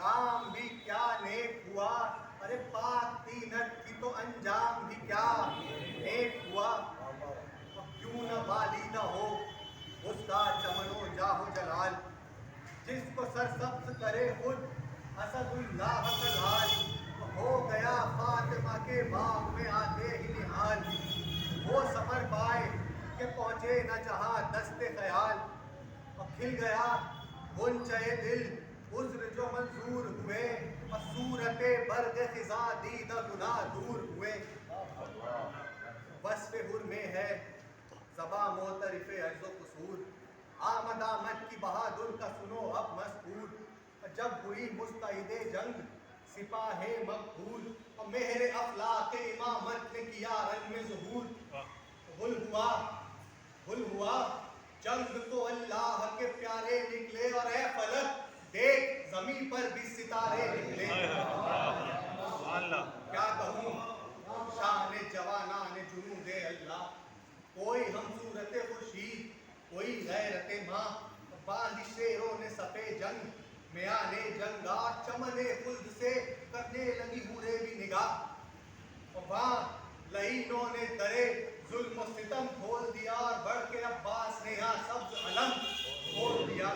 کام بھی کیا نیک ہوا، ارے پاک تینت کی تو انجام بھی کیا نیک ہوا. کیوں نہ بالیدہ ہو اس کا چمن و جاہ و جلال، جس کو سرسبز کرے خود اسد اللہ کلال. ہو گیا فاطمہ کے باغ میں آتے ہی نہال، وہ سفر پائے کہ پہنچے نہ جہاں دست خیال. اور کھل گیا غنچہ دل عذر جو منظور ہوئے، اور صورت برق خزاں دیدہ گناہ دور ہوئے. وصف حر میں ہے زباں معترف عجز و قصور، آمد آمد کی بہادر کا سنو اب مذکور. جب ہوئی مستعد جنگ سپاہ مقبول، اور مہر افلاق امامت نے کیا رنگ میں ظہور. غل ہوا جنگ تو اللہ کے پیارے نکلے، اور اے فلک دیکھ زمین پر بھی ستارے نکلے. کیا کہوں شان جوانان جنود اللہ، کوئی ہم صورت خورشید کوئی غیرت ماں. باندھ شیروں نے صفے جنگ میانے جنگا، چمن خلد سے کرنے لگی حوریں بھی نگاہ. اور وہاں لعینوں نے درے ظلم و ستم کھول دیا، اور بڑھ کے عباس نے یہاں سبز علم کھول دیا.